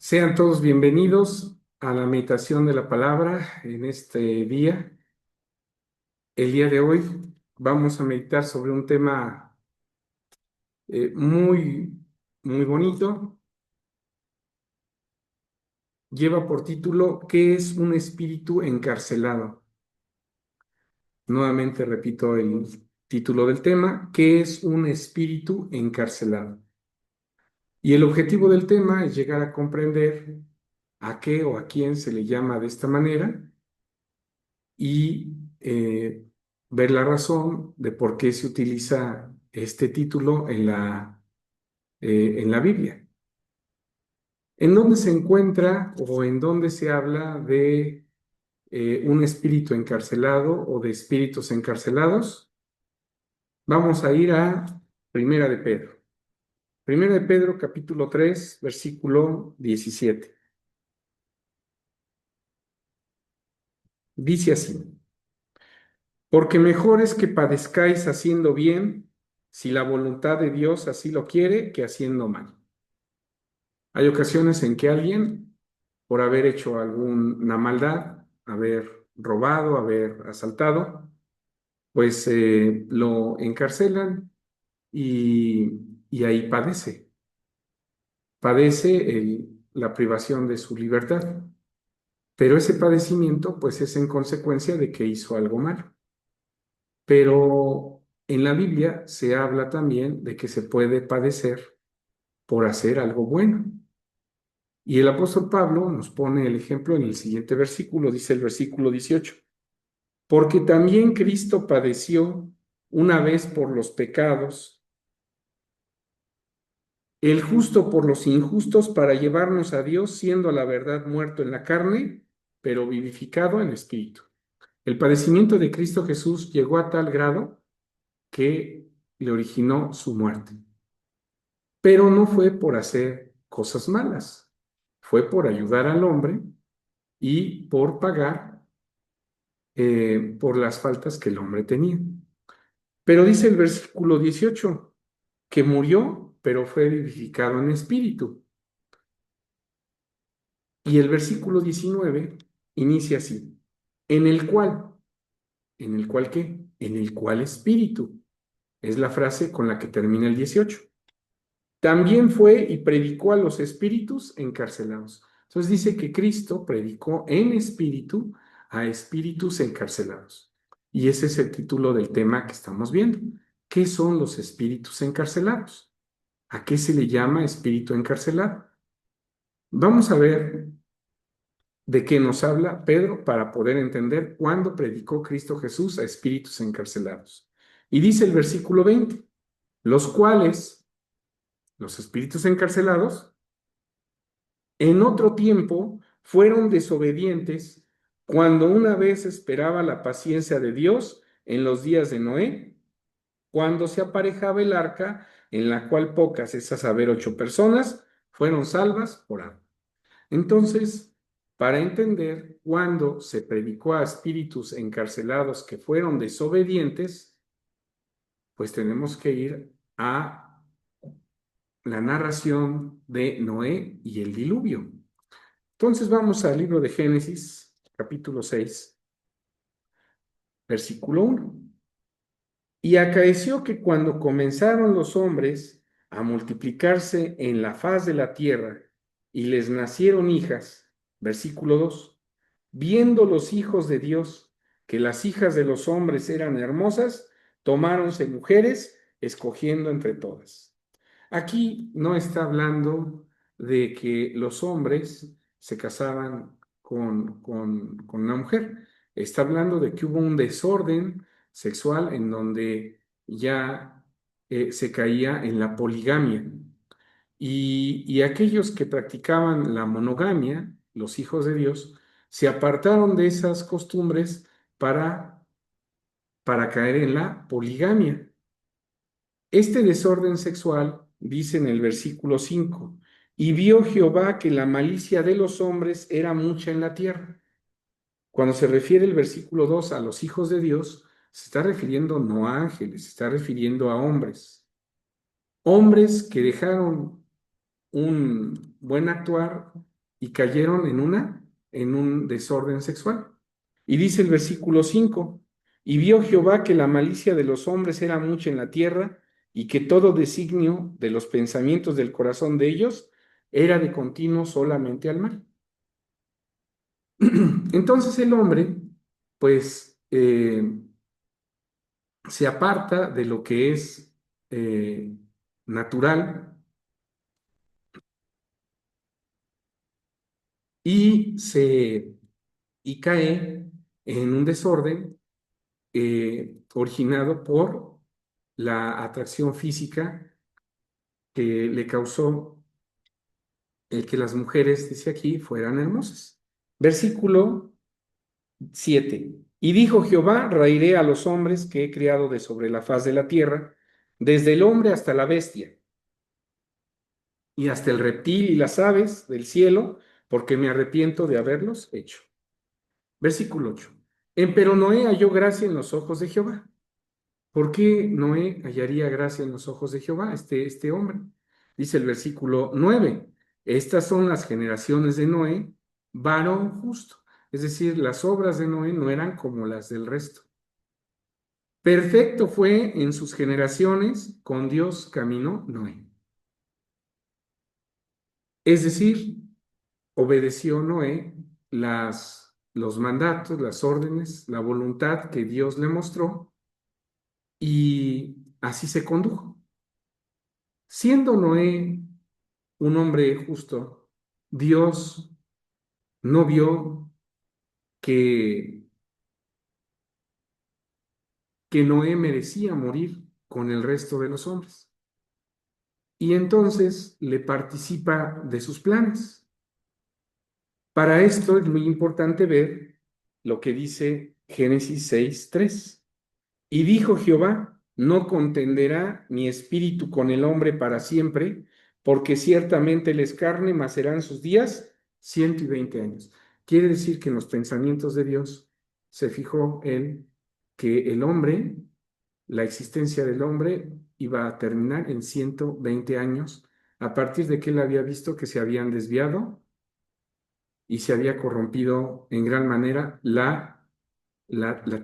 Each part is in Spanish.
Sean todos bienvenidos a la meditación de la palabra en este día. El día de hoy vamos a meditar sobre un tema muy bonito. Lleva por título ¿Qué es un espíritu encarcelado? Nuevamente repito el título del tema: ¿Qué es un espíritu encarcelado? Y el objetivo del tema es llegar a comprender a qué o a quién se le llama de esta manera y ver la razón de por qué se utiliza este título en la Biblia. ¿En dónde se encuentra o en dónde se habla de un espíritu encarcelado o de espíritus encarcelados? Vamos a ir a Primera de Pedro. Primera de Pedro, capítulo 3, versículo 17. Dice así: Porque mejor es que padezcáis haciendo bien, si la voluntad de Dios así lo quiere, que haciendo mal. Hay ocasiones en que alguien, por haber hecho alguna maldad, haber robado, haber asaltado, pues lo encarcelan y ahí padece la privación de su libertad. Pero ese padecimiento, pues es en consecuencia de que hizo algo malo. Pero en la Biblia se habla también de que se puede padecer por hacer algo bueno. Y el apóstol Pablo nos pone el ejemplo en el siguiente versículo, dice el versículo 18: Porque también Cristo padeció una vez por los pecados, el justo por los injustos, para llevarnos a Dios, siendo a la verdad muerto en la carne, pero vivificado en espíritu. El padecimiento de Cristo Jesús llegó a tal grado que le originó su muerte. Pero no fue por hacer cosas malas, fue por ayudar al hombre y por pagar por las faltas que el hombre tenía. Pero dice el versículo 18 que murió, pero fue vivificado en espíritu. Y el versículo 19 inicia así: en el cual, ¿en el cual qué? En el cual espíritu. Es la frase con la que termina el 18. También fue y predicó a los espíritus encarcelados. Entonces dice que Cristo predicó en espíritu a espíritus encarcelados. Y ese es el título del tema que estamos viendo. ¿Qué son los espíritus encarcelados? ¿A qué se le llama espíritu encarcelado? Vamos a ver de qué nos habla Pedro para poder entender cuándo predicó Cristo Jesús a espíritus encarcelados. Y dice el versículo 20, los cuales, los espíritus encarcelados, en otro tiempo fueron desobedientes cuando una vez esperaba la paciencia de Dios en los días de Noé, cuando se aparejaba el arca, en la cual pocas, es a saber, 8 personas, fueron salvas por agua. Entonces, para entender cuándo se predicó a espíritus encarcelados que fueron desobedientes, pues tenemos que ir a la narración de Noé y el diluvio. Entonces vamos al libro de Génesis, capítulo 6, versículo 1. Y acaeció que cuando comenzaron los hombres a multiplicarse en la faz de la tierra y les nacieron hijas, versículo 2, viendo los hijos de Dios que las hijas de los hombres eran hermosas, tomáronse mujeres, escogiendo entre todas. Aquí no está hablando de que los hombres se casaban con una mujer. Está hablando de que hubo un desorden sexual en donde ya se caía en la poligamia. Y aquellos que practicaban la monogamia, los hijos de Dios, se apartaron de esas costumbres para, para caer en la poligamia. Este desorden sexual, dice en el versículo 5, y vio Jehová que la malicia de los hombres era mucha en la tierra. Cuando se refiere el versículo 2 a los hijos de Dios, se está refiriendo no a ángeles, se está refiriendo a hombres. Hombres que dejaron un buen actuar y cayeron en un desorden sexual. Y dice el versículo 5: y vio Jehová que la malicia de los hombres era mucha en la tierra, y que todo designio de los pensamientos del corazón de ellos era de continuo solamente al mal. Entonces el hombre, pues, se aparta de lo que es natural y y cae en un desorden originado por la atracción física que le causó el que las mujeres, dice aquí, fueran hermosas. Versículo 7. Y dijo Jehová: raeré a los hombres que he criado de sobre la faz de la tierra, desde el hombre hasta la bestia, y hasta el reptil y las aves del cielo, porque me arrepiento de haberlos hecho. Versículo 8. Empero Noé halló gracia en los ojos de Jehová. ¿Por qué Noé hallaría gracia en los ojos de Jehová, este hombre? Dice el versículo 9: estas son las generaciones de Noé, varón justo. Es decir, las obras de Noé no eran como las del resto. Perfecto fue en sus generaciones, con Dios caminó Noé. Es decir, obedeció Noé los mandatos, las órdenes, la voluntad que Dios le mostró, y así se condujo. Siendo Noé un hombre justo, Dios no vio que, que Noé merecía morir con el resto de los hombres. Y entonces le participa de sus planes. Para esto es muy importante ver lo que dice Génesis 6:3. Y dijo Jehová: no contenderá mi espíritu con el hombre para siempre, porque ciertamente él es carne, mas serán sus días 120 años. Quiere decir que en los pensamientos de Dios se fijó él que el hombre, la existencia del hombre, iba a terminar en 120 años, a partir de que él había visto que se habían desviado y se había corrompido en gran manera la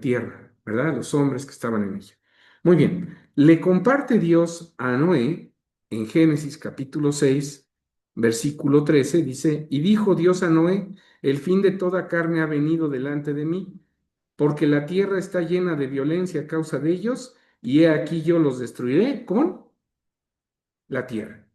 tierra, ¿verdad? Los hombres que estaban en ella. Muy bien, le comparte Dios a Noé en Génesis capítulo 6, versículo 13, dice: y dijo Dios a Noé: el fin de toda carne ha venido delante de mí, porque la tierra está llena de violencia a causa de ellos, y he aquí yo los destruiré con la tierra.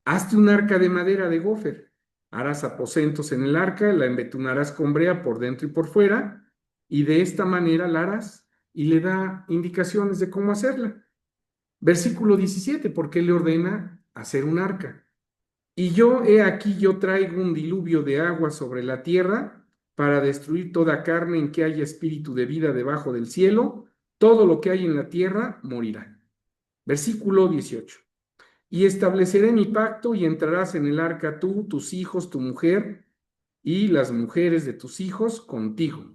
Hazte un arca de madera de gofer, harás aposentos en el arca, la embetunarás con brea por dentro y por fuera, y de esta manera la harás, y le da indicaciones de cómo hacerla. Versículo 17, porque le ordena hacer un arca. Y yo, he aquí, yo traigo un diluvio de agua sobre la tierra para destruir toda carne en que haya espíritu de vida debajo del cielo, todo lo que hay en la tierra morirá. Versículo 18. Y estableceré mi pacto, y entrarás en el arca tú, tus hijos, tu mujer y las mujeres de tus hijos contigo.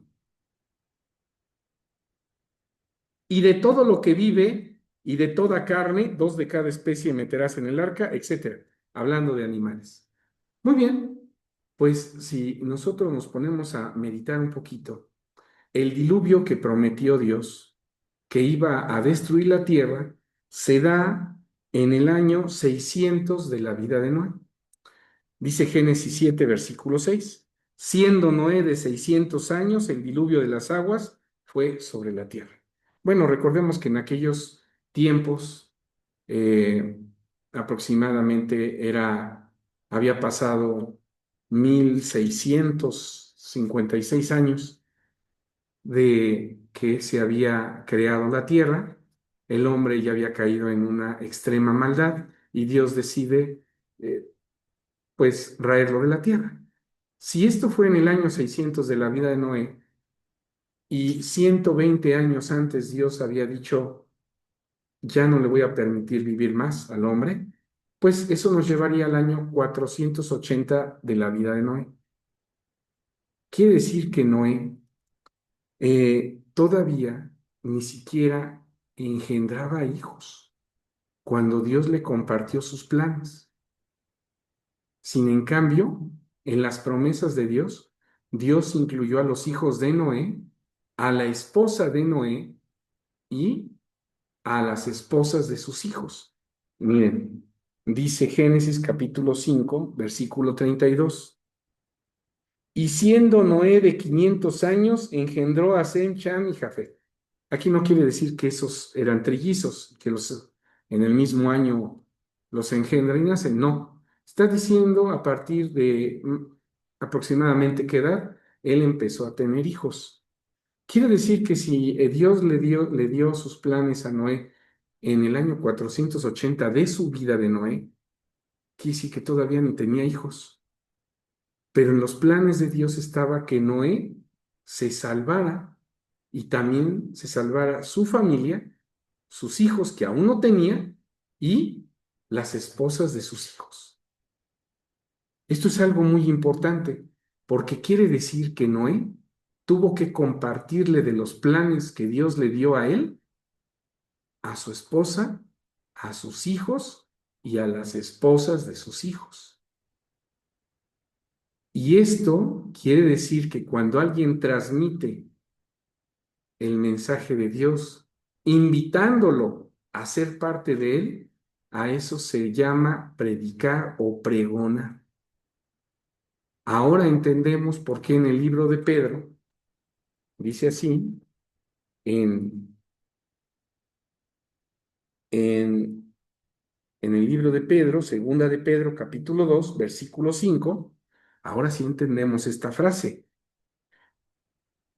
Y de todo lo que vive y de toda carne, dos de cada especie meterás en el arca, etcétera. Hablando de animales. Muy bien, pues si nosotros nos ponemos a meditar un poquito, el diluvio que prometió Dios, que iba a destruir la tierra, se da en el año 600 de la vida de Noé. Dice Génesis 7, versículo 6: siendo Noé de 600 años, el diluvio de las aguas fue sobre la tierra. Bueno, recordemos que en aquellos tiempos eh, aproximadamente había pasado 1656 años de que se había creado la tierra. El hombre ya había caído en una extrema maldad y Dios decide eh, pues raerlo de la tierra. Si esto fue en el año 600 de la vida de Noé y 120 años antes Dios había dicho: ya no le voy a permitir vivir más al hombre, pues eso nos llevaría al año 480 de la vida de Noé. Quiere decir que Noé todavía ni siquiera engendraba hijos cuando Dios le compartió sus planes. Sin en cambio, en las promesas de Dios, Dios incluyó a los hijos de Noé, a la esposa de Noé y a las esposas de sus hijos. Miren, dice Génesis capítulo 5, versículo 32. Y siendo Noé de 500 años, engendró a Sem, Cham y Jafet. Aquí no quiere decir que esos eran trillizos, que los en el mismo año los engendra y nacen. No. Está diciendo a partir de aproximadamente qué edad él empezó a tener hijos. Quiere decir que si Dios le dio sus planes a Noé en el año 480 de su vida de Noé, quiere decir que todavía no tenía hijos. Pero en los planes de Dios estaba que Noé se salvara y también se salvara su familia, sus hijos que aún no tenía y las esposas de sus hijos. Esto es algo muy importante porque quiere decir que Noé tuvo que compartirle de los planes que Dios le dio a él, a su esposa, a sus hijos y a las esposas de sus hijos. Y esto quiere decir que cuando alguien transmite el mensaje de Dios, invitándolo a ser parte de él, a eso se llama predicar o pregonar. Ahora entendemos por qué en el libro de Pedro dice así, en, en, en el libro de Pedro, segunda de Pedro, capítulo 2 versículo 5, ahora sí entendemos esta frase.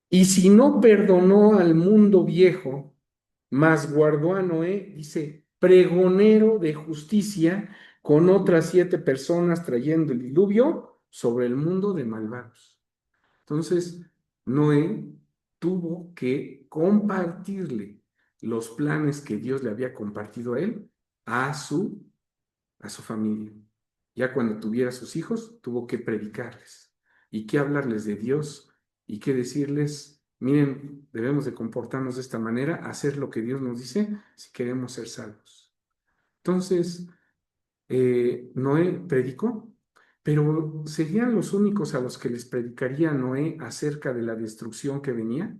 Y si no perdonó al mundo viejo, mas guardó a Noé, dice, pregonero de justicia, con otras 7 personas trayendo el diluvio sobre el mundo de malvados. Entonces, Noé tuvo que compartirle los planes que Dios le había compartido a él, a su familia. Ya cuando tuviera sus hijos, tuvo que predicarles y que hablarles de Dios y que decirles, miren, debemos de comportarnos de esta manera, hacer lo que Dios nos dice si queremos ser salvos. Entonces, Noé predicó, pero ¿serían los únicos a los que les predicaría Noé acerca de la destrucción que venía?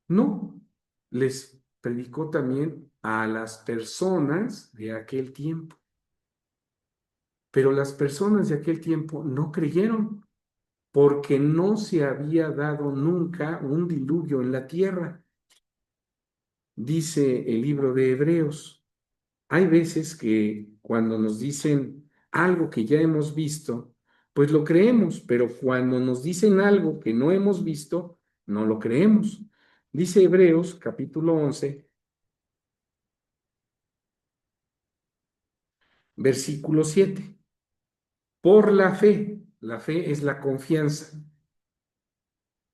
No, les predicó también a las personas de aquel tiempo. Pero las personas de aquel tiempo no creyeron porque no se había dado nunca un diluvio en la tierra. Dice el libro de Hebreos. Hay veces que cuando nos dicen algo que ya hemos visto, pues lo creemos, pero cuando nos dicen algo que no hemos visto, no lo creemos. Dice Hebreos capítulo 11, versículo 7. Por la fe es la confianza.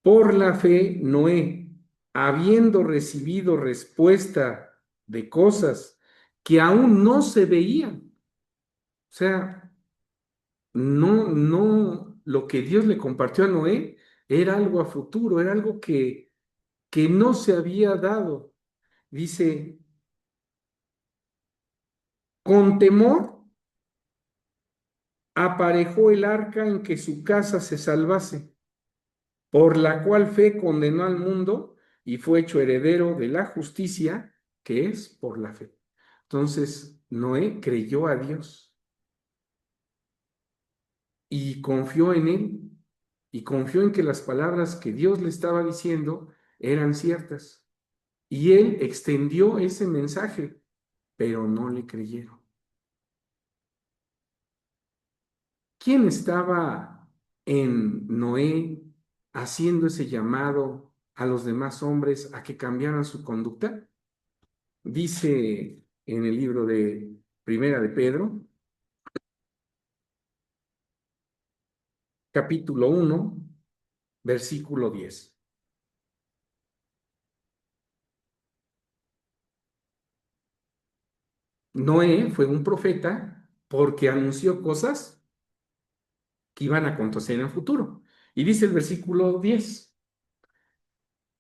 Por la fe, Noé, habiendo recibido respuesta de cosas que aún no se veían, o sea, no, lo que Dios le compartió a Noé era algo a futuro, era algo que no se había dado. Dice, con temor aparejó el arca en que su casa se salvase, por la cual fe condenó al mundo y fue hecho heredero de la justicia, que es por la fe. Entonces, Noé creyó a Dios y confió en él y confió en que las palabras que Dios le estaba diciendo eran ciertas. Y él extendió ese mensaje, pero no le creyeron. ¿Quién estaba en Noé haciendo ese llamado a los demás hombres a que cambiaran su conducta? Dice en el libro de Primera de Pedro, capítulo 1, versículo 10. Noé fue un profeta porque anunció cosas que iban a acontecer en el futuro. Y dice el versículo 10,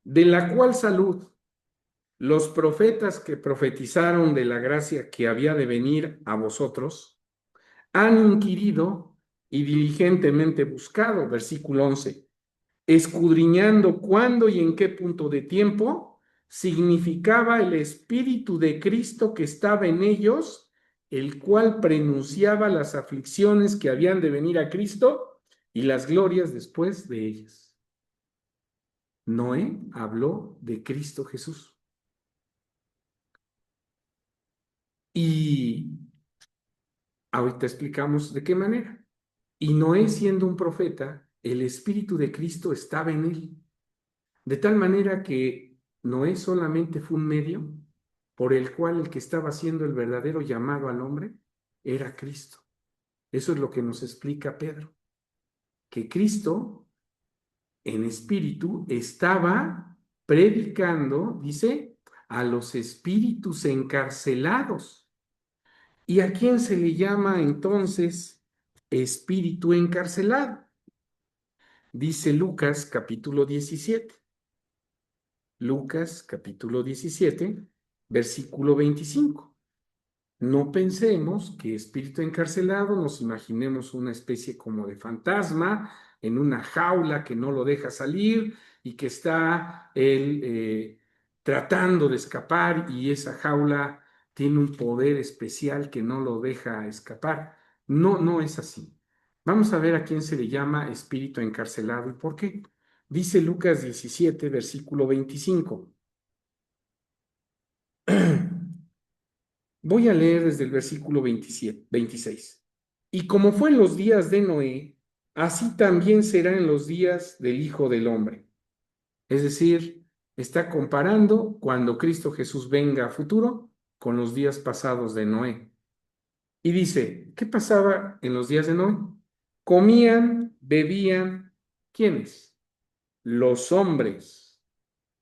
de la cual salud los profetas que profetizaron de la gracia que había de venir a vosotros han inquirido y diligentemente buscado, versículo 11, escudriñando cuándo y en qué punto de tiempo significaba el Espíritu de Cristo que estaba en ellos, el cual prenunciaba las aflicciones que habían de venir a Cristo y las glorias después de ellas. Noé habló de Cristo Jesús. Y ahorita explicamos de qué manera. Y Noé, siendo un profeta, el Espíritu de Cristo estaba en él. De tal manera que Noé solamente fue un medio por el cual el que estaba haciendo el verdadero llamado al hombre era Cristo. Eso es lo que nos explica Pedro, que Cristo en espíritu estaba predicando, dice, a los espíritus encarcelados. ¿Y a quién se le llama entonces espíritu encarcelado? Dice Lucas capítulo 17. Lucas capítulo 17, versículo 25. No pensemos que espíritu encarcelado, nos imaginemos una especie como de fantasma en una jaula que no lo deja salir y que está él tratando de escapar y esa jaula tiene un poder especial que no lo deja escapar. No, no es así. Vamos a ver a quién se le llama espíritu encarcelado y por qué. Dice Lucas 17, versículo 25. Voy a leer desde el versículo 27, 26. Y como fue en los días de Noé, así también será en los días del Hijo del Hombre. Es decir, está comparando cuando Cristo Jesús venga a futuro con los días pasados de Noé. Y dice, ¿qué pasaba en los días de Noé? Comían, bebían, ¿quiénes? Los hombres,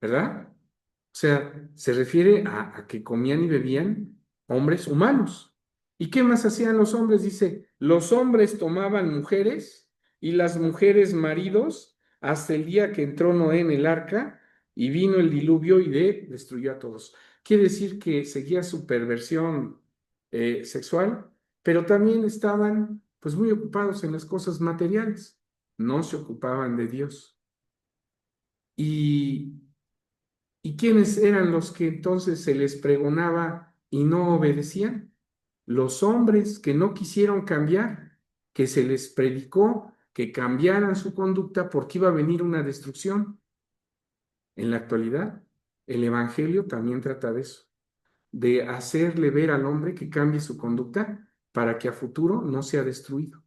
¿verdad? O sea, se refiere a que comían y bebían hombres humanos. ¿Y qué más hacían los hombres? Dice, los hombres tomaban mujeres y las mujeres maridos hasta el día que entró Noé en el arca y vino el diluvio y destruyó a todos. Quiere decir que seguía su perversión sexual, pero también estaban pues muy ocupados en las cosas materiales. No se ocupaban de Dios. Y ¿Y quiénes eran los que entonces se les pregonaba y no obedecían? Los hombres que no quisieron cambiar, que se les predicó que cambiaran su conducta porque iba a venir una destrucción. En la actualidad, el Evangelio también trata de eso, de hacerle ver al hombre que cambie su conducta para que a futuro no sea destruido.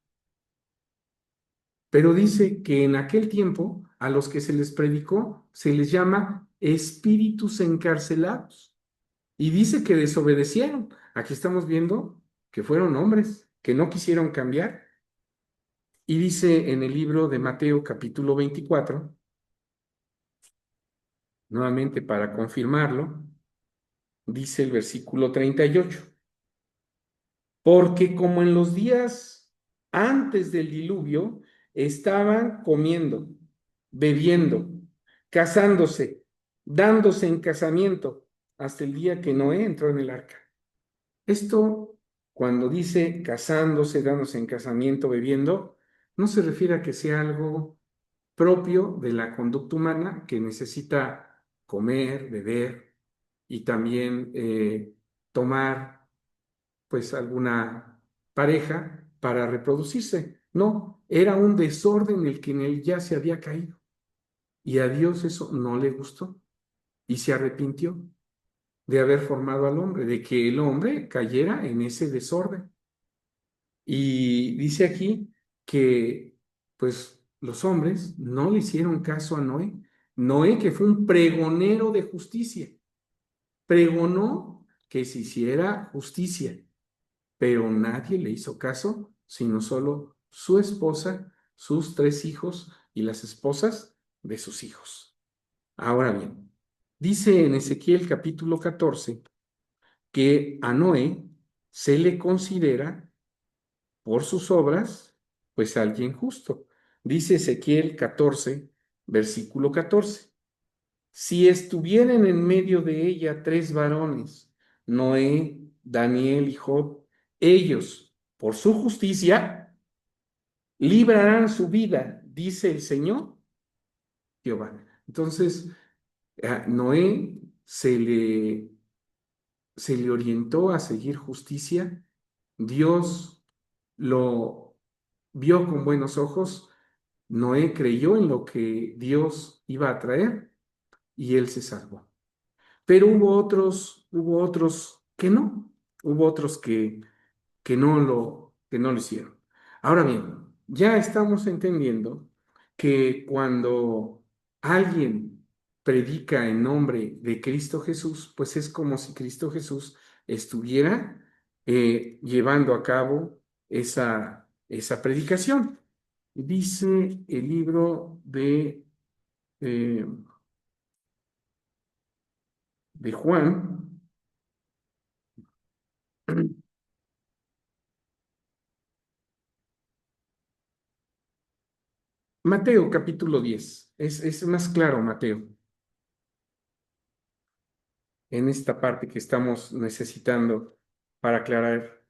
Pero dice que en aquel tiempo a los que se les predicó se les llama espíritus encarcelados. Y dice que desobedecieron. Aquí estamos viendo que fueron hombres que no quisieron cambiar. Y dice en el libro de Mateo capítulo 24, nuevamente para confirmarlo, dice el versículo 38, porque como en los días antes del diluvio estaban comiendo, bebiendo, casándose, dándose en casamiento, hasta el día que Noé entró en el arca. Esto, cuando dice casándose, dándose en casamiento, bebiendo, no se refiere a que sea algo propio de la conducta humana que necesita comer, beber y también tomar pues alguna pareja para reproducirse. No, era un desorden el que en él ya se había caído y a Dios eso no le gustó y se arrepintió de haber formado al hombre, de que el hombre cayera en ese desorden. Y dice aquí que, pues, los hombres no le hicieron caso a Noé. Noé, que fue un pregonero de justicia, pregonó que se hiciera justicia, pero nadie le hizo caso, sino solo su esposa, sus tres hijos y las esposas de sus hijos. Ahora bien, dice en Ezequiel capítulo 14 que a Noé se le considera por sus obras, pues alguien justo. Dice Ezequiel 14, versículo 14. Si estuvieran en medio de ella tres varones, Noé, Daniel y Job, ellos, por su justicia, librarán su vida, dice el Señor Jehová. Entonces, a Noé se le orientó a seguir justicia. Dios lo vio con buenos ojos. Noé creyó en lo que Dios iba a traer y él se salvó. Pero hubo otros que no, hubo otros que no lo hicieron. Ahora bien, ya estamos entendiendo que cuando alguien predica en nombre de Cristo Jesús, pues es como si Cristo Jesús estuviera llevando a cabo esa predicación. Dice el libro eh, de Juan, Mateo capítulo 10. Es más claro, Mateo, en esta parte que estamos necesitando para aclarar.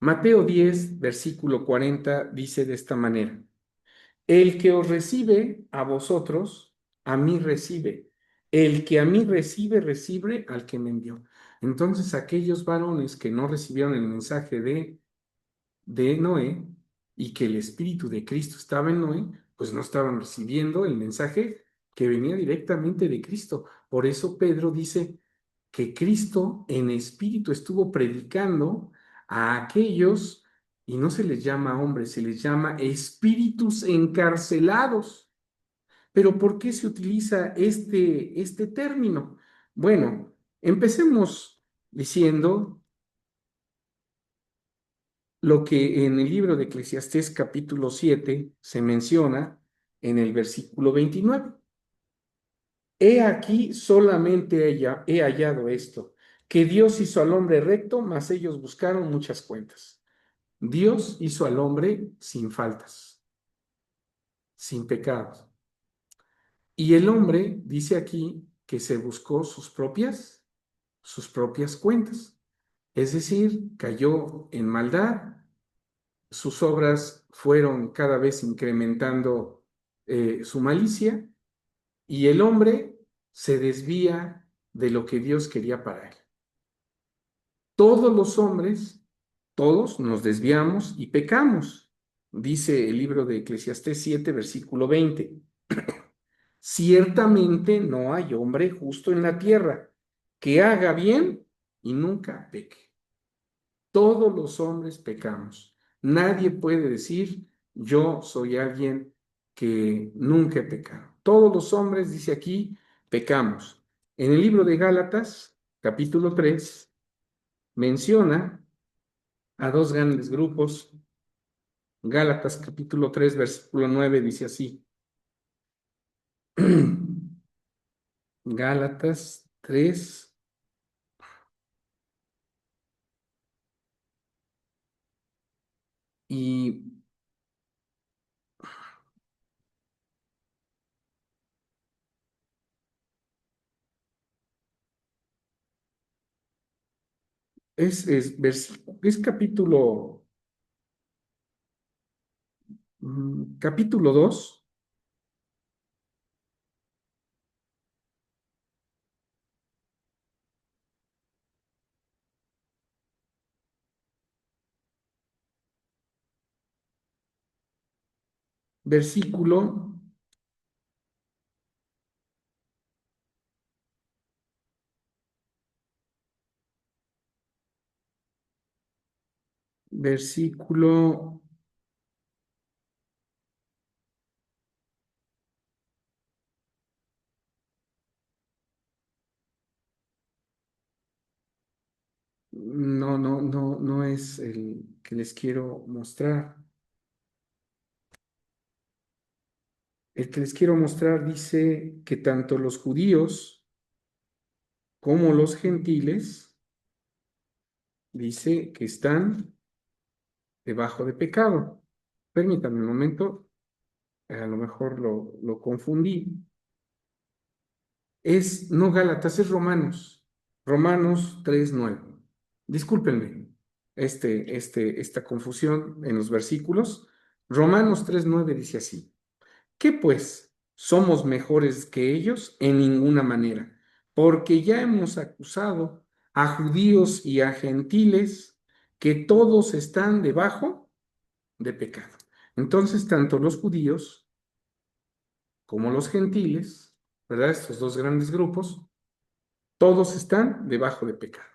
Mateo 10, versículo 40 dice de esta manera: El que os recibe a vosotros, a mí recibe. El que a mí recibe, recibe al que me envió. Entonces, aquellos varones que no recibieron el mensaje de Noé y que el Espíritu de Cristo estaba en Noé, pues no estaban recibiendo el mensaje que venía directamente de Cristo. Por eso Pedro dice que Cristo en espíritu estuvo predicando a aquellos, y no se les llama hombres, se les llama espíritus encarcelados. Pero ¿por qué se utiliza este término? Bueno, empecemos diciendo lo que en el libro de Eclesiastés capítulo 7 se menciona en el versículo 29. He aquí solamente he hallado esto, que Dios hizo al hombre recto, mas ellos buscaron muchas cuentas. Dios hizo al hombre sin faltas, sin pecados. Y el hombre dice aquí que se buscó sus propias cuentas. Es decir, cayó en maldad, sus obras fueron cada vez incrementando su malicia y el hombre se desvía de lo que Dios quería para él. Todos los hombres, todos nos desviamos y pecamos, dice el libro de Eclesiastés 7, versículo 20. Ciertamente no hay hombre justo en la tierra que haga bien y nunca peque. Todos los hombres pecamos. Nadie puede decir, yo soy alguien que nunca he pecado. Todos los hombres, dice aquí, pecamos. En el libro de Gálatas, capítulo 3, menciona a dos grandes grupos. Gálatas, capítulo 3, versículo 9, dice así. Gálatas 3. Y es capítulo 2, versículo, versículo, no es el que les quiero mostrar. El que les quiero mostrar dice que tanto los judíos como los gentiles, dice que están debajo de pecado. Permítanme un momento, a lo mejor lo confundí. No Gálatas, es Romanos. Romanos 3:9. Discúlpenme esta confusión en los versículos. Romanos 3:9 dice así: ¿qué pues? ¿Somos mejores que ellos? En ninguna manera, porque ya hemos acusado a judíos y a gentiles que todos están debajo de pecado. Entonces, tanto los judíos como los gentiles, ¿verdad? Estos dos grandes grupos, todos están debajo de pecado.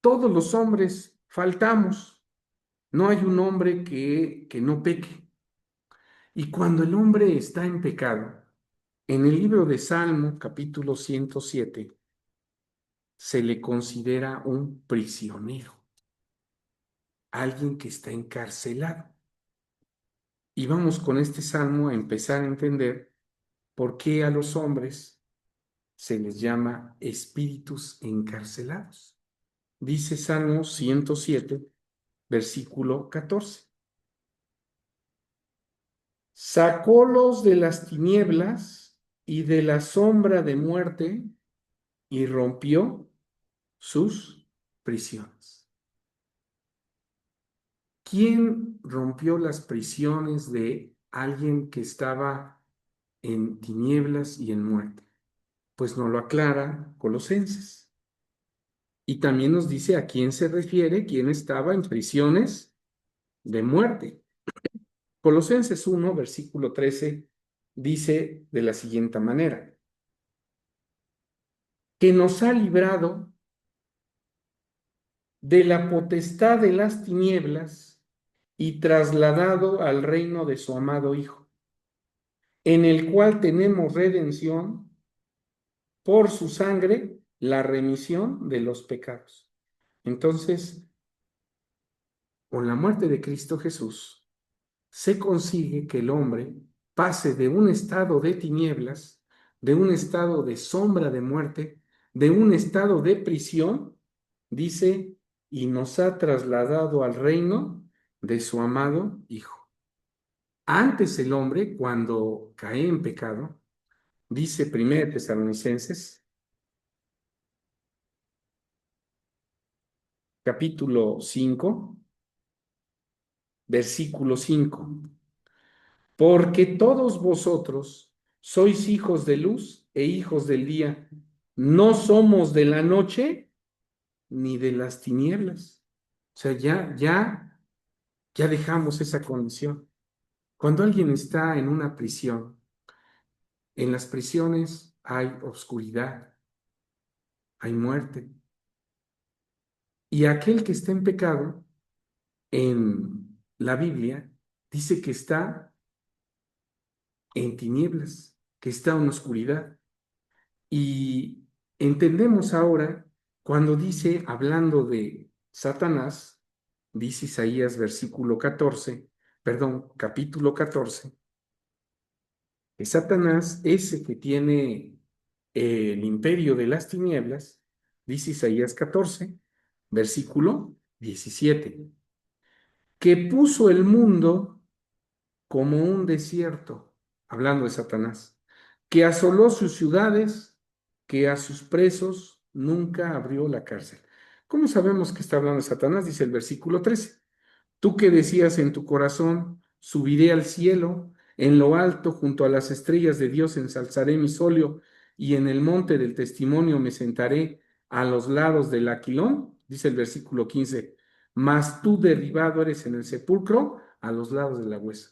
Todos los hombres faltamos. No hay un hombre que no peque. Y cuando el hombre está en pecado, en el libro de Salmo, capítulo 107, se le considera un prisionero, alguien que está encarcelado. Y vamos con este salmo a empezar a entender por qué a los hombres se les llama espíritus encarcelados. Dice Salmo 107, versículo 14. Sacólos de las tinieblas y de la sombra de muerte y rompió sus prisiones. ¿Quién rompió las prisiones de alguien que estaba en tinieblas y en muerte? Pues nos lo aclara Colosenses. Y también nos dice a quién se refiere, quién estaba en prisiones de muerte. Colosenses 1, versículo 13, dice de la siguiente manera: que nos ha librado de la potestad de las tinieblas y trasladado al reino de su amado Hijo, en el cual tenemos redención por su sangre, la remisión de los pecados. Entonces, con la muerte de Cristo Jesús, se consigue que el hombre pase de un estado de tinieblas, de un estado de sombra de muerte, de un estado de prisión, dice, y nos ha trasladado al reino de su amado Hijo. Antes el hombre, cuando cae en pecado, dice 1 Tesalonicenses, capítulo 5, versículo 5: porque todos vosotros sois hijos de luz e hijos del día, no somos de la noche ni de las tinieblas. O sea, ya dejamos esa condición. Cuando alguien está en una prisión, en las prisiones hay oscuridad, hay muerte. Y aquel que está en pecado, en la Biblia, dice que está en tinieblas, que está en oscuridad. Y entendemos ahora cuando dice, hablando de Satanás, dice Isaías versículo 14, perdón, capítulo 14, que Satanás es el que tiene el imperio de las tinieblas, dice Isaías 14, versículo 17, que puso el mundo como un desierto, hablando de Satanás, que asoló sus ciudades, que a sus presos nunca abrió la cárcel. ¿Cómo sabemos que está hablando de Satanás? Dice el versículo 13. Tú que decías en tu corazón, subiré al cielo, en lo alto, junto a las estrellas de Dios, ensalzaré mi solio, y en el monte del testimonio me sentaré a los lados del aquilón, dice el versículo 15, mas tú derribado eres en el sepulcro, a los lados de la huesa.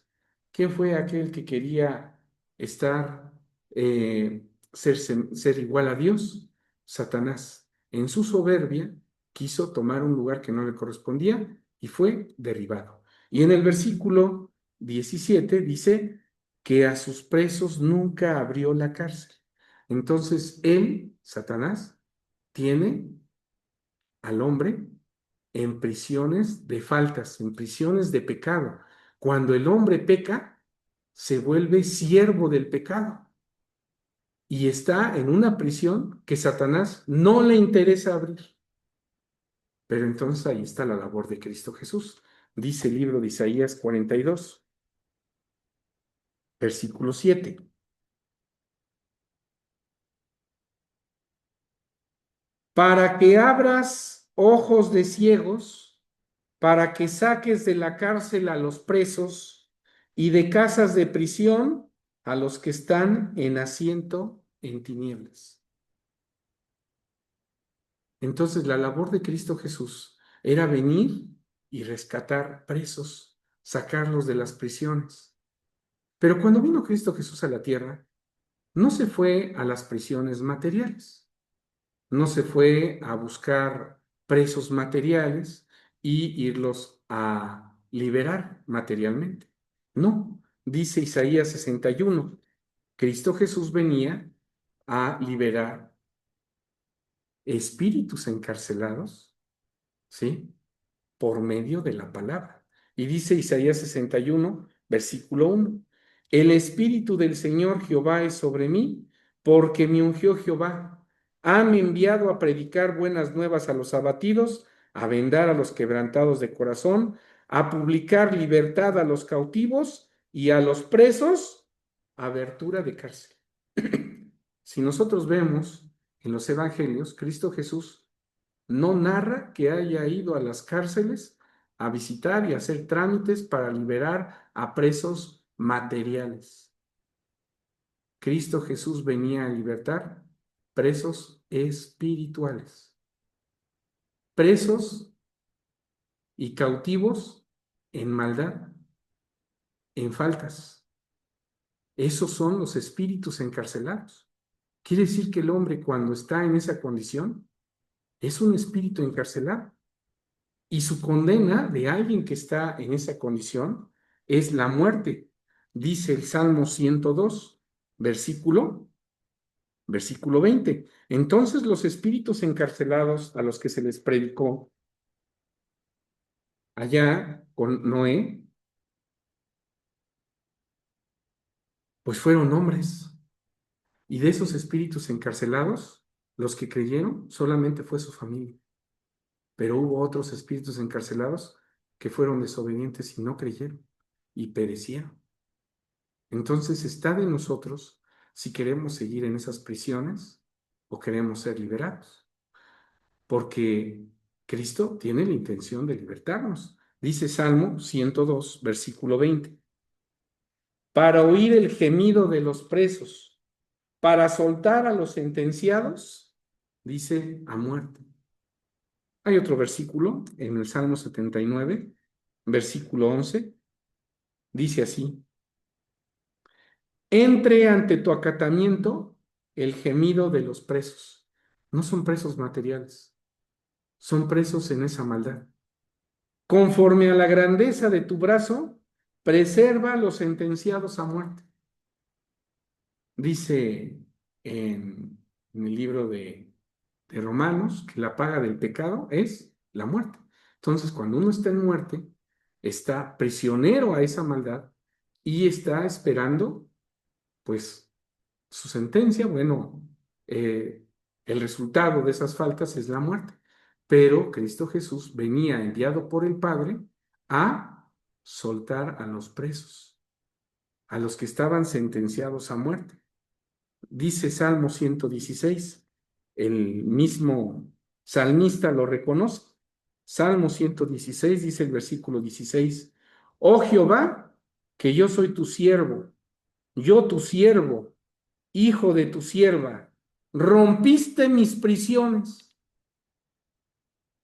¿Quién fue aquel que quería estar, ser igual a Dios? Satanás. En su soberbia quiso tomar un lugar que no le correspondía y fue derribado. Y en el versículo 17 dice que a sus presos nunca abrió la cárcel. Entonces él, Satanás, tiene al hombre en prisiones de faltas, en prisiones de pecado. Cuando el hombre peca, se vuelve siervo del pecado y está en una prisión que Satanás no le interesa abrir. Pero entonces ahí está la labor de Cristo Jesús. Dice el libro de Isaías 42, versículo 7. Para que abras ojos de ciegos, para que saques de la cárcel a los presos y de casas de prisión a los que están en asiento en tinieblas. Entonces, la labor de Cristo Jesús era venir y rescatar presos, sacarlos de las prisiones. Pero cuando vino Cristo Jesús a la tierra, no se fue a las prisiones materiales, no se fue a buscar presos materiales y irlos a liberar materialmente. No, dice Isaías 61, Cristo Jesús venía a liberar espíritus encarcelados, ¿sí? Por medio de la palabra. Y dice Isaías 61, versículo 1, el Espíritu del Señor Jehová es sobre mí, porque me ungió Jehová. Hame enviado a predicar buenas nuevas a los abatidos, a vendar a los quebrantados de corazón, a publicar libertad a los cautivos y a los presos, abertura de cárcel. Si nosotros vemos en los evangelios, Cristo Jesús no narra que haya ido a las cárceles a visitar y hacer trámites para liberar a presos materiales. Cristo Jesús venía a libertar presos espirituales, presos y cautivos en maldad, en faltas. Esos son los espíritus encarcelados. Quiere decir que el hombre cuando está en esa condición es un espíritu encarcelado. Y su condena de alguien que está en esa condición es la muerte. Dice el Salmo 102, versículo 20. Entonces los espíritus encarcelados a los que se les predicó allá con Noé, pues fueron hombres. Y de esos espíritus encarcelados, los que creyeron solamente fue su familia. Pero hubo otros espíritus encarcelados que fueron desobedientes y no creyeron y perecieron. Entonces está de nosotros si queremos seguir en esas prisiones o queremos ser liberados, porque Cristo tiene la intención de libertarnos. Dice Salmo 102, versículo 20, para oír el gemido de los presos, para soltar a los sentenciados, dice a muerte. Hay otro versículo en el Salmo 79, versículo 11, dice así, entre ante tu acatamiento el gemido de los presos. No son presos materiales, son presos en esa maldad. Conforme a la grandeza de tu brazo, preserva a los sentenciados a muerte. Dice en el libro de Romanos que la paga del pecado es la muerte. Entonces, cuando uno está en muerte, está prisionero a esa maldad y está esperando, pues, su sentencia, bueno, el resultado de esas faltas es la muerte. Pero Cristo Jesús venía enviado por el Padre a soltar a los presos, a los que estaban sentenciados a muerte. Dice Salmo 116, el mismo salmista lo reconoce. Salmo 116 dice el versículo 16, oh Jehová, que yo soy tu siervo, yo tu siervo, hijo de tu sierva, rompiste mis prisiones.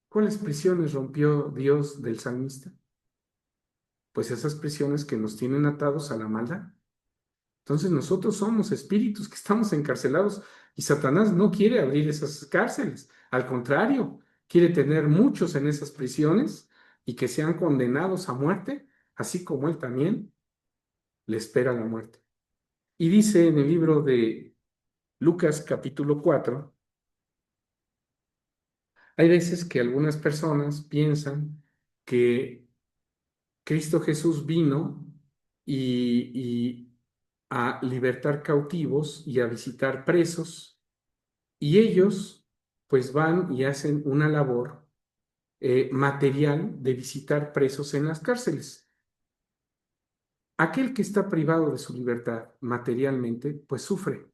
¿Cuáles prisiones rompió Dios del salmista? Pues esas prisiones que nos tienen atados a la maldad. Entonces nosotros somos espíritus que estamos encarcelados y Satanás no quiere abrir esas cárceles. Al contrario, quiere tener muchos en esas prisiones y que sean condenados a muerte, así como él también le espera la muerte. Y dice en el libro de Lucas capítulo 4, hay veces que algunas personas piensan que Cristo Jesús vino y a libertar cautivos y a visitar presos, y ellos pues van y hacen una labor material de visitar presos en las cárceles. Aquel que está privado de su libertad materialmente, pues sufre.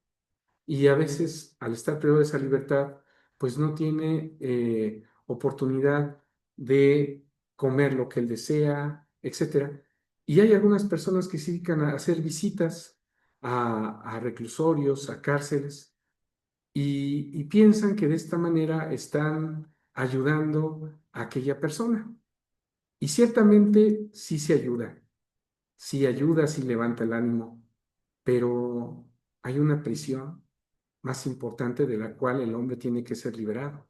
Y a veces, al estar privado de esa libertad, pues no tiene oportunidad de comer lo que él desea, etcétera. Y hay algunas personas que se dedican a hacer visitas a reclusorios, a cárceles, y piensan que de esta manera están ayudando a aquella persona. Y ciertamente sí ayuda, sí levanta el ánimo, pero hay una prisión más importante de la cual el hombre tiene que ser liberado.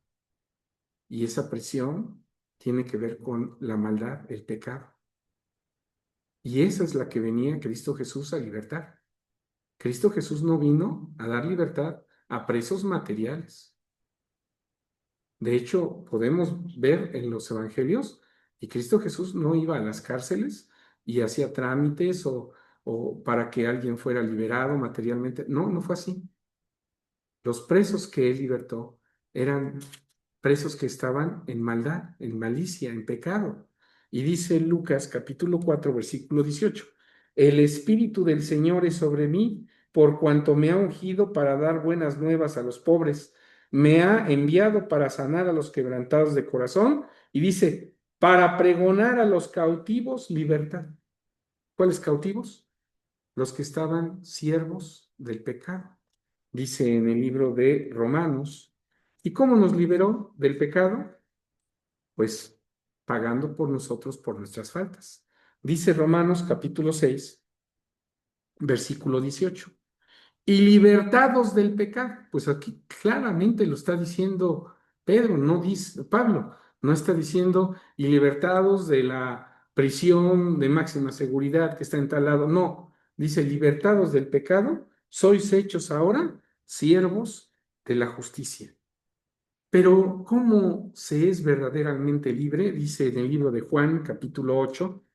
Y esa prisión tiene que ver con la maldad, el pecado. Y esa es la que venía Cristo Jesús a libertar. Cristo Jesús no vino a dar libertad a presos materiales. De hecho, podemos ver en los evangelios que Cristo Jesús no iba a las cárceles y hacía trámites o para que alguien fuera liberado materialmente. No, no fue así. Los presos que él libertó eran presos que estaban en maldad, en malicia, en pecado. Y dice Lucas capítulo 4, versículo 18, el Espíritu del Señor es sobre mí, por cuanto me ha ungido para dar buenas nuevas a los pobres, me ha enviado para sanar a los quebrantados de corazón, y dice, para pregonar a los cautivos libertad. ¿Cuáles cautivos? Los que estaban siervos del pecado. Dice en el libro de Romanos. ¿Y cómo nos liberó del pecado? Pues pagando por nosotros por nuestras faltas. Dice Romanos capítulo 6, versículo 18. Y libertados del pecado. Pues aquí claramente lo está diciendo Pedro, no dice Pablo, no está diciendo y libertados de la prisión de máxima seguridad que está en tal lado. No, dice libertados del pecado, sois hechos ahora siervos de la justicia. Pero ¿cómo se es verdaderamente libre? Dice en el libro de Juan, capítulo 8,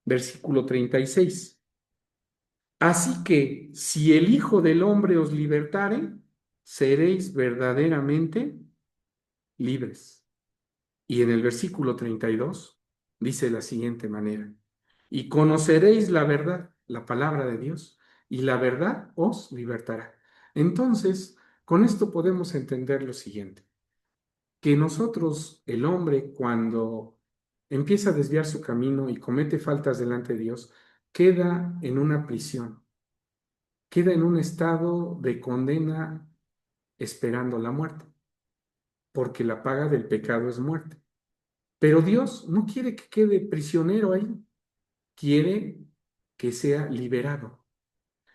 versículo 36. Así que si el Hijo del Hombre os libertare, seréis verdaderamente libres. Y en el versículo 32 dice de la siguiente manera, y conoceréis la verdad, la palabra de Dios, y la verdad os libertará. Entonces, con esto podemos entender lo siguiente, que nosotros, el hombre, cuando empieza a desviar su camino y comete faltas delante de Dios, queda en una prisión, queda en un estado de condena esperando la muerte, porque la paga del pecado es muerte. Pero Dios no quiere que quede prisionero ahí, quiere que sea liberado.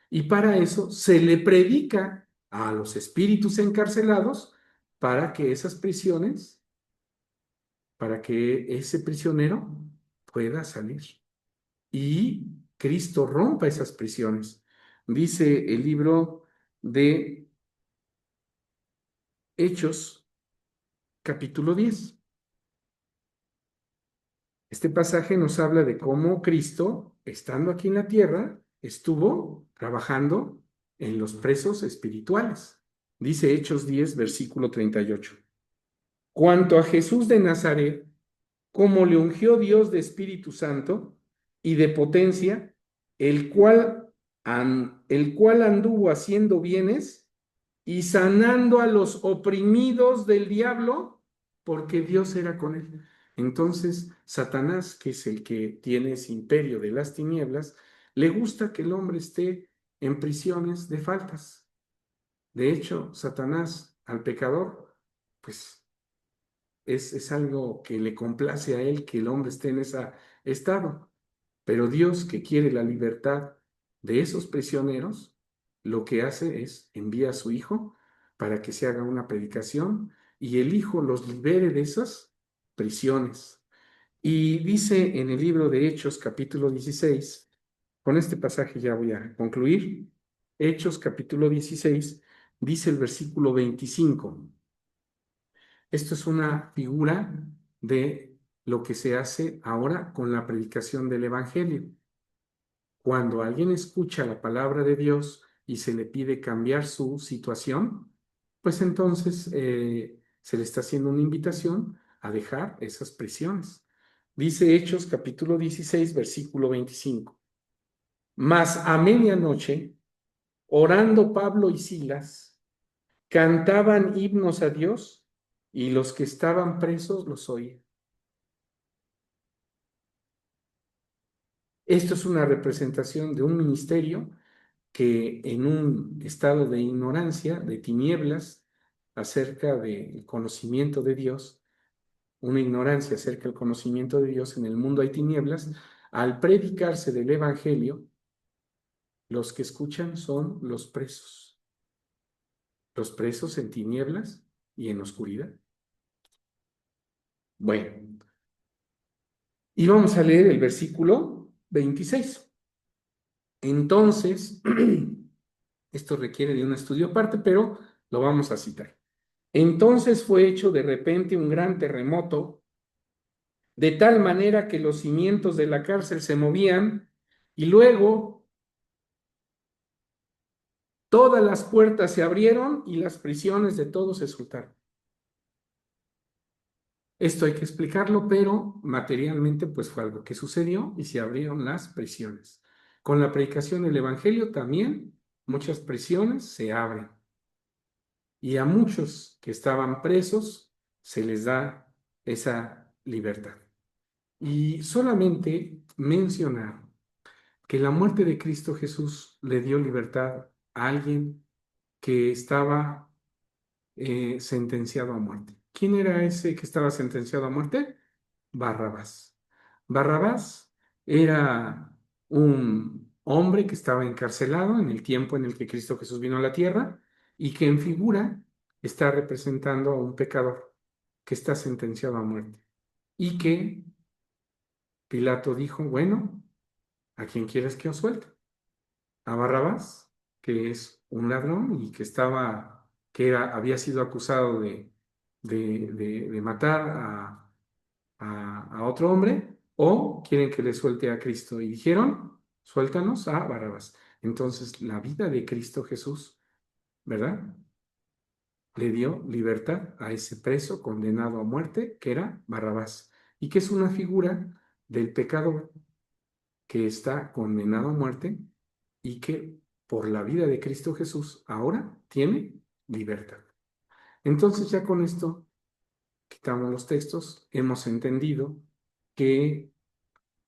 Y para eso se le predica a los espíritus encarcelados para que esas prisiones, para que ese prisionero pueda salir. Y Cristo rompa esas prisiones. Dice el libro de Hechos, capítulo 10. Este pasaje nos habla de cómo Cristo, estando aquí en la tierra, estuvo trabajando en los presos espirituales. Dice Hechos 10, versículo 38. Cuanto a Jesús de Nazaret, como le ungió Dios de Espíritu Santo y de potencia, el cual anduvo haciendo bienes y sanando a los oprimidos del diablo, porque Dios era con él. Entonces, Satanás, que es el que tiene ese imperio de las tinieblas, le gusta que el hombre esté en prisiones de faltas. De hecho, Satanás al pecador, pues es algo que le complace a él que el hombre esté en ese estado. Pero Dios, que quiere la libertad de esos prisioneros, lo que hace es envía a su Hijo para que se haga una predicación y el Hijo los libere de esas prisiones. Y dice en el libro de Hechos, capítulo 16, con este pasaje ya voy a concluir. Hechos, capítulo 16, dice el versículo 25. Esto es una figura de lo que se hace ahora con la predicación del Evangelio. Cuando alguien escucha la palabra de Dios y se le pide cambiar su situación, pues entonces se le está haciendo una invitación a dejar esas prisiones. Dice Hechos capítulo 16, versículo 25. Mas a medianoche, orando Pablo y Silas, cantaban himnos a Dios y los que estaban presos los oían. Esto es una representación de un ministerio que en un estado de ignorancia, de tinieblas, acerca del conocimiento de Dios, una ignorancia acerca del conocimiento de Dios, en el mundo hay tinieblas, al predicarse del Evangelio, los que escuchan son los presos en tinieblas y en oscuridad. Bueno, y vamos a leer el versículo 26. Entonces, esto requiere de un estudio aparte, pero lo vamos a citar. Entonces fue hecho de repente un gran terremoto, de tal manera que los cimientos de la cárcel se movían y luego todas las puertas se abrieron y las prisiones de todos se soltaron. Esto hay que explicarlo, pero materialmente pues fue algo que sucedió y se abrieron las prisiones. Con la predicación del Evangelio también muchas prisiones se abren y a muchos que estaban presos se les da esa libertad. Y solamente mencionar que la muerte de Cristo Jesús le dio libertad a alguien que estaba sentenciado a muerte. ¿Quién era ese que estaba sentenciado a muerte? Barrabás. Barrabás era un hombre que estaba encarcelado en el tiempo en el que Cristo Jesús vino a la tierra y que en figura está representando a un pecador que está sentenciado a muerte y que Pilato dijo, bueno, ¿a quién quieres que os suelte? A Barrabás, que es un ladrón y había sido acusado de matar a otro hombre, o quieren que le suelte a Cristo. Y dijeron, suéltanos a Barrabás. Entonces, la vida de Cristo Jesús, ¿verdad? Le dio libertad a ese preso condenado a muerte, que era Barrabás, y que es una figura del pecador que está condenado a muerte y que por la vida de Cristo Jesús ahora tiene libertad. Entonces ya con esto quitamos los textos, hemos entendido que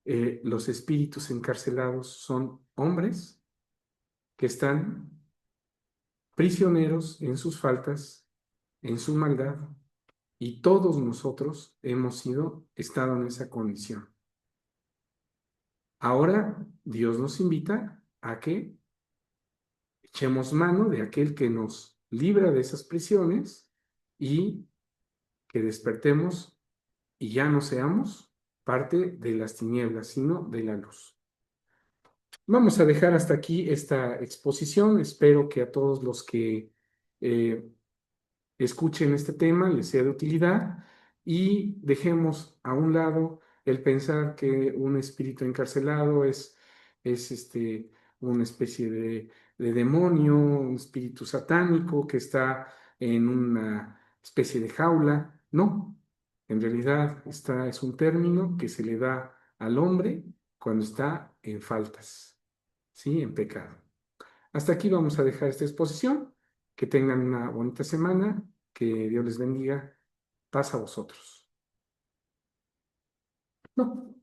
los espíritus encarcelados son hombres que están prisioneros en sus faltas, en su maldad, y todos nosotros hemos estado en esa condición. Ahora Dios nos invita a que echemos mano de aquel que nos libra de esas prisiones y que despertemos y ya no seamos parte de las tinieblas, sino de la luz. Vamos a dejar hasta aquí esta exposición. Espero que a todos los que eh, escuchen este tema les sea de utilidad y dejemos a un lado el pensar que un espíritu encarcelado es una especie de demonio, un espíritu satánico que está en una especie de jaula. No, en realidad esta es un término que se le da al hombre cuando está en faltas, ¿sí? En pecado. Hasta aquí vamos a dejar esta exposición. Que tengan una bonita semana. Que Dios les bendiga. Paz a vosotros. No.